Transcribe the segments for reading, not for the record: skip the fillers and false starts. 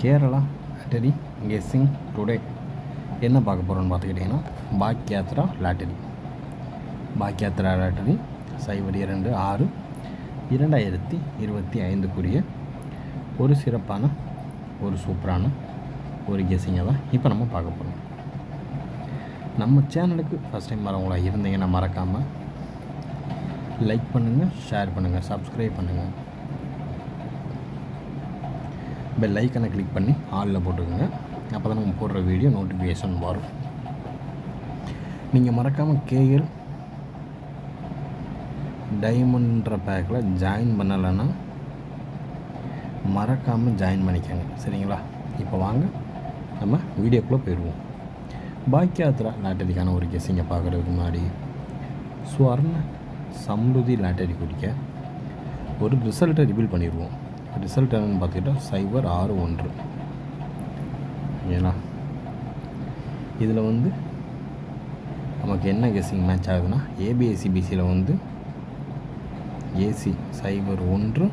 Kerala lottery guessing today என்ன பார்க்க போகிறோன்னு பார்த்துக்கிட்டிங்கன்னா பாக்யாத்ரா லாட்டரி. பாக்யாத்ரா லாட்டரி 02/6/2025 ஒரு சிறப்பான ஒரு சூப்பரான ஒரு கெஸ்ஸிங்கை தான் இப்போ நம்ம பார்க்க போகிறோம். நம்ம சேனலுக்கு ஃபஸ்ட் டைம் வரவங்களா இருந்தீங்கன்னா மறக்காமல் லைக் பண்ணுங்கள், ஷேர் பண்ணுங்கள், சப்ஸ்கிரைப் பண்ணுங்கள், பெல் ஐக்கனை கிளிக் பண்ணி ஆலில் போட்டுக்கோங்க. அப்போ தான் நம்ம போடுற வீடியோ நோட்டிஃபிகேஷன் வரும். நீங்கள் மறக்காமல் கேஎல் டைமண்ட்ன்ற பேக்கில் ஜாயின் பண்ணலைன்னா மறக்காமல் ஜாயின் பண்ணிக்கோங்க, சரிங்களா? இப்போ வாங்க நம்ம வீடியோக்குள்ளே போயிடுவோம். பாக்யாத்ரா லாட்டரிக்கான ஒரு கெஸ்ஸிங்கை பார்க்குறதுக்கு முன்னாடி ஸ்வர்ண சம்ருதி லாட்டரி குறிக்க ஒரு ரிசல்ட்டை ரிவீல் பண்ணிடுவோம். ரிசல்ட் என்னென்னு பார்த்துக்கிட்டா 061. ஏன்னா இதில் நமக்கு என்ன கெஸ்ஸிங் மேட்ச் ஆகுதுன்னா ஏபிஎஸ்சிபிசியில் ஏசி 01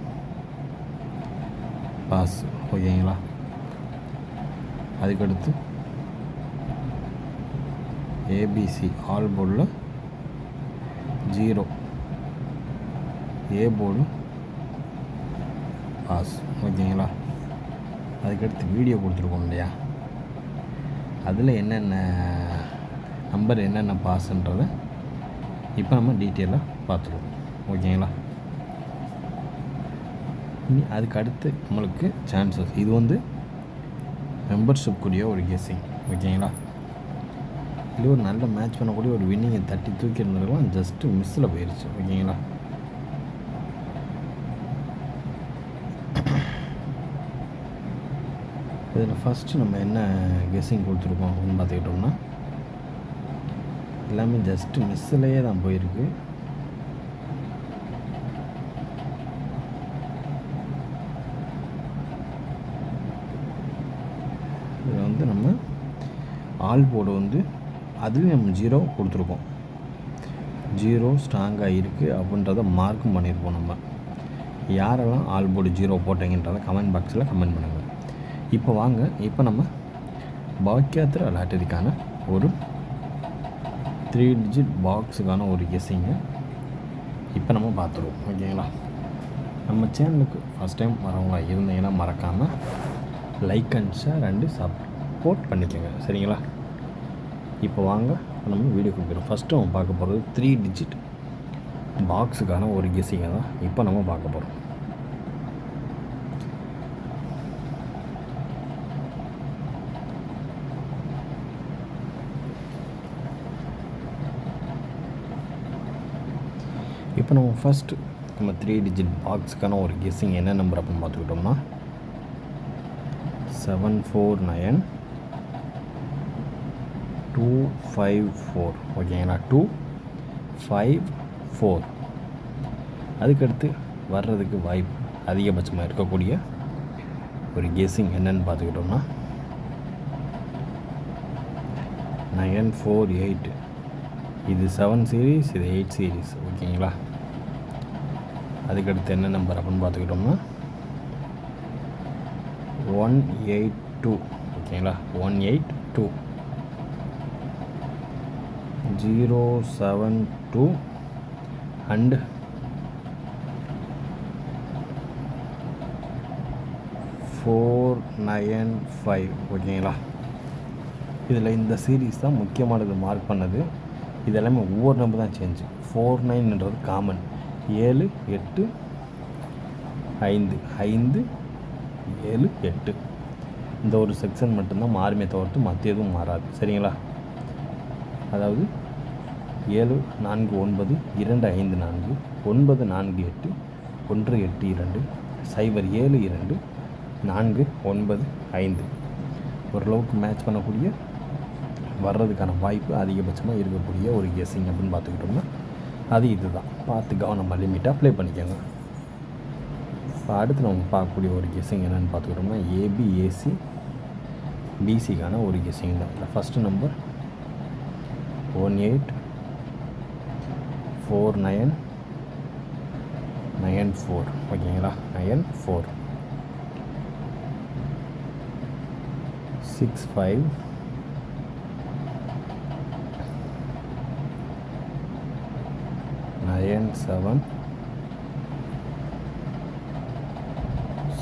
பாஸ், ஓகேங்களா? அதுக்கடுத்து ஏபிசி ஆல் போர்டில் 0 ஏ போர்டு பாஸ், ஓகேங்களா? அதுக்கடுத்து வீடியோ கொடுத்துருக்கோம் இல்லையா, அதில் என்னென்ன நம்பர் என்னென்ன பாஸ்ன்றதை இப்போ நம்ம டீட்டெயிலாக பார்த்துருவோம், ஓகேங்களா? இனி அதுக்கு அடுத்து நம்மளுக்கு சான்சஸ், இது மெம்பர்ஷிப் கூடிய ஒரு கெஸ்ஸிங், ஓகேங்களா? இது ஒரு நல்ல மேட்ச் பண்ணக்கூடிய ஒரு வின்னிங்கை தட்டி தூக்கி இருந்ததுலாம் ஜஸ்ட்டு மிஸ்ஸில் போயிடுச்சு, ஓகேங்களா? இதில் ஃபஸ்ட்டு நம்ம என்ன கெஸ்ஸிங் கொடுத்துருக்கோம் அப்படின்னு பார்த்துக்கிட்டோம்னா எல்லாமே ஜஸ்ட்டு மிஸ்ஸிலேயே தான் போயிருக்கு. இது நம்ம ஆல் போர்டு அதுலேயும் நம்ம 0 கொடுத்துருக்கோம். 0 ஸ்ட்ராங்காக இருக்குது அப்படின்றத மார்க்கும் பண்ணியிருப்போம். நம்ம யாரெல்லாம் ஆல் போர்டு 0 போட்டீங்கன்றதை கமெண்ட் பாக்ஸில் கமெண்ட் பண்ணுங்கள். இப்போ வாங்க, இப்போ நம்ம பாக்யாத்ரா லாட்டரிக்கான ஒரு 3 டிஜிட் பாக்ஸுக்கான ஒரு கெஸ்ஸிங்கை இப்போ நம்ம பார்த்துருவோம், ஓகேங்களா? நம்ம சேனலுக்கு ஃபஸ்ட் டைம் வரவங்களா இருந்தீங்கன்னா மறக்காமல் like and share and support பண்ணிக்கோங்க, சரிங்களா? இப்போ வாங்க நம்ம வீடியோக்கு போயிடும். ஃபஸ்ட்டு நம்ம பார்க்க போகிறது 3 டிஜிட் பாக்ஸுக்கான ஒரு கெஸ்ஸிங்கை தான் இப்போ நம்ம பார்க்க போகிறோம். இப்போ நம்ம ஃபஸ்ட்டு 3 டிஜிட் பாக்ஸுக்கான ஒரு கெஸ்ஸிங் என்ன நம்பர் அப்படின்னு பார்த்துக்கிட்டோம்னா 749254, ஓகேங்களா? 254. அதுக்கடுத்து வர்றதுக்கு வாய்ப்பு அதிகபட்சமாக இருக்கக்கூடிய ஒரு கெஸ்ஸிங் என்னன்னு பார்த்துக்கிட்டோம்னா 948. இது 7 சீரீஸ், இது 8 சீரீஸ், ஓகேங்களா? அதுக்கடுத்து என்ன நம்பர் அப்படின்னு பார்த்துக்கிட்டோம்னா 182, ஓகேங்களா? 182 072 அண்டு 495, ஓகேங்களா? இதில் இந்த சீரீஸ் தான் முக்கியமானது மார்க் பண்ணது. இதெல்லாமே ஒவ்வொரு நம்பர் தான் சேஞ்சு. 49ன்றது காமன், 7 8 5 5 7 8 இந்த ஒரு செக்ஷன் மட்டும்தான் மாறுமே தவிர்த்து மற்ற எதுவும் மாறாது, சரிங்களா? அதாவது 7 4 9 2 5 4 9 4 8 1 8 2 0 7 2 4 9 5 ஓரளவுக்கு மேட்ச் பண்ணக்கூடிய வர்றதுக்கான வாய்ப்பு அதிகபட்சமாக இருக்கக்கூடிய ஒரு கெஸ்ஸிங் அப்படின்னு பார்த்துக்கிட்டோம்னா அது இது தான். பார்த்து கவனமாக லிமிட்டாக அப்ளை பண்ணிக்கோங்க. இப்போ அடுத்து நம்ம பார்க்கக்கூடிய ஒரு கெஸ்ஸிங் என்னென்னு பார்த்துக்கிட்டோம்னா ஏபிஏசி பிசிக்கான ஒரு கெஸ்ஸிங் தான். இல்லை ஃபஸ்ட்டு நம்பர் 184994, ஓகேங்களா? 94. 6 5 9 7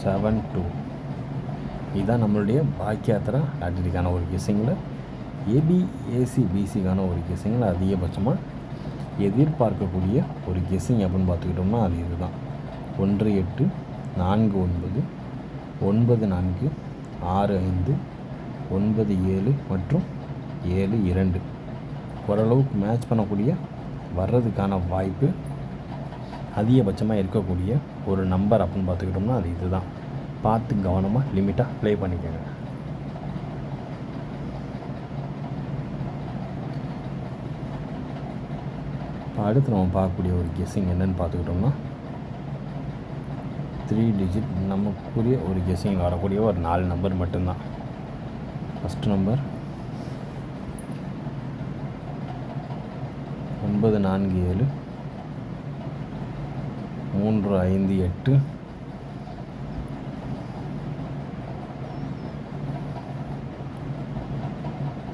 7 2. இதுதான் நம்மளுடைய பாக்கியாத்திரா லாட்டரிக்கான ஒரு கெஸ்ஸிங்கில். ஏபி ஏசி பிசிக்கான ஒரு கெஸ்ஸிங்கில் அதிகபட்சமாக எதிர்பார்க்கக்கூடிய ஒரு கெஸ்ஸிங் அப்படின்னு பார்த்துக்கிட்டோம்னா அது இதுதான். 1 8 4 9 9 4 6 5 9 7 மற்றும் 7 2 ஓரளவுக்கு மேட்ச் பண்ணக்கூடிய வர்றதுக்கான வாய்ப்பு அதிகபட்சமாக இருக்கக்கூடிய ஒரு நம்பர் அப்படின்னு பார்த்துக்கிட்டோம்னா அது இதுதான். பார்த்து கவனமாக லிமிட்டாக ப்ளே பண்ணிக்கோங்க. அடுத்து நம்ம பார்க்கக்கூடிய ஒரு கெஸ்ஸிங் என்னென்னு பார்த்துக்கிட்டோம்னா 3 டிஜிட் நமக்குரிய ஒரு கெஸ்ஸிங்கில் வரக்கூடிய ஒரு 4 நம்பர் மட்டும்தான். First number 9 4 7 3 5 8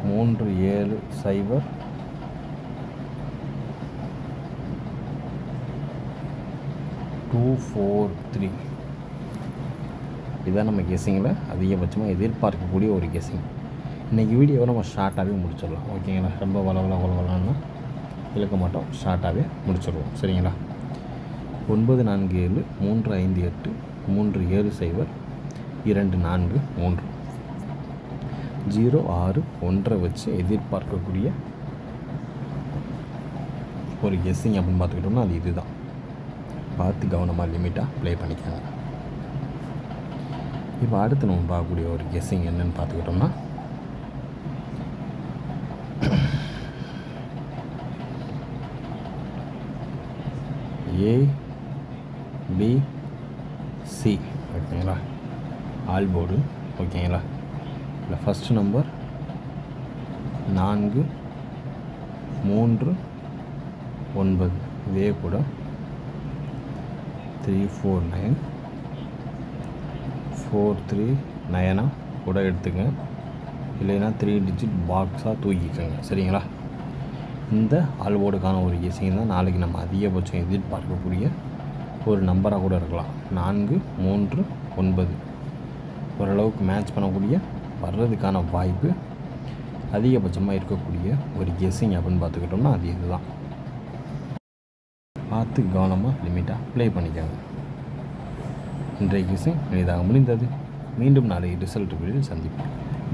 3 7 0 2 4 3. இதுதான் நம்ம கெஸ்ஸிங்கில் அதிகபட்சமாக எதிர்பார்க்கக்கூடிய ஒரு கெஸ்ஸிங். இன்றைக்கி வீடியோவை நம்ம ஷார்ட்டாகவே முடிச்சிடலாம். ஓகேங்களா? ரொம்ப வளவலான்னா இழுக்க மாட்டோம், ஷார்ட்டாகவே முடிச்சிடுவோம். சரிங்களா? 9 4 7 3 5 8 3 7 0 2 4 3 0 6 1 வச்சு எதிர்பார்க்கக்கூடிய ஒரு கெஸ்ஸிங் அப்படின்னு பார்த்துக்கிட்டோம்னா அது இதுதான். பார்த்து கவனமாக லிமிட்டாக ப்ளே பண்ணிக்கோங்க. இப்போ அடுத்து நம்ம பார்க்கக்கூடிய ஒரு கெஸ்ஸிங் என்னென்னு பார்த்துக்கிட்டோம்னா ஏ பி சி. ஓகேங்களா? All board. ஓகேங்களா? இல்லை ஃபஸ்ட்டு நம்பர் 4 3 9. இதே கூட 3 4 9 4 3 9 கூட எடுத்துங்க. இல்லைன்னா 3 டிஜிட் பாக்ஸாக தூக்கிக்கோங்க. சரிங்களா? இந்த ஆல்போர்டுக்கான ஒரு கெஸ்ஸிங் தான் நாளைக்கு நம்ம அதிகபட்சம் எதிர்பார்க்கக்கூடிய ஒரு நம்பராக கூட இருக்கலாம். 4 3 9 ஓரளவுக்கு மேட்ச் பண்ணக்கூடிய வர்றதுக்கான வாய்ப்பு அதிகபட்சமாக இருக்கக்கூடிய ஒரு கெஸ்ஸிங் அப்படின்னு பார்த்துக்கிட்டோம்னா அது இதுதான். பார்த்து கவனமாக லிமிட்டாக ப்ளே பண்ணிக்கோங்க. இன்றைய கெஸ்ஸிங் இதாக முடிந்தது. மீண்டும் நாளை ரிசல்ட் வீடியோவில் சந்திப்போம்.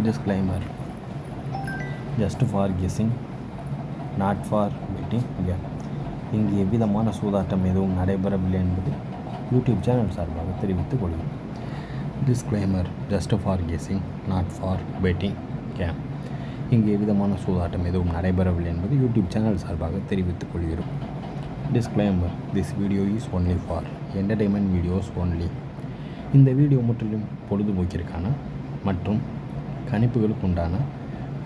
Disclaimer: just for guessing, not for betting. இங்கு எவ்விதமான சூதாட்டம் எதுவும் நடைபெறவில்லை என்பது யூடியூப் சேனல் சார்பாக தெரிவித்துக் கொள்கிறேன். Disclaimer: just for guessing, not for betting game. இங்கு எவ்விதமான சூதாட்டம் எதுவும் நடைபெறவில்லை என்பது யூடியூப் சேனல் சார்பாக தெரிவித்துக் கொள்கிறோம். Disclaimer: this video is only for entertainment videos only. இந்த வீடியோ முற்றிலும் பொழுதுபோக்கிற்கான மற்றும் கணிப்புகளுக்கு உண்டான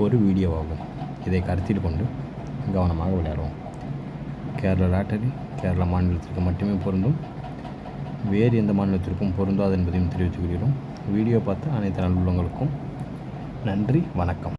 ஒரு வீடியோவாகும். இதை கருத்தில் கொண்டு கவனமாக விளையாடுவோம். கேரளா லாட்டரி கேரளா மாநிலத்திற்கு மட்டுமே பொருந்தும், வேறு எந்த மாநிலத்திற்கும் பொருந்தாது என்பதையும் தெரிவித்துக் கொள்கிறோம். வீடியோ பார்த்த அனைத்து நல்லுள்ளங்களுக்கும் நன்றி, வணக்கம்.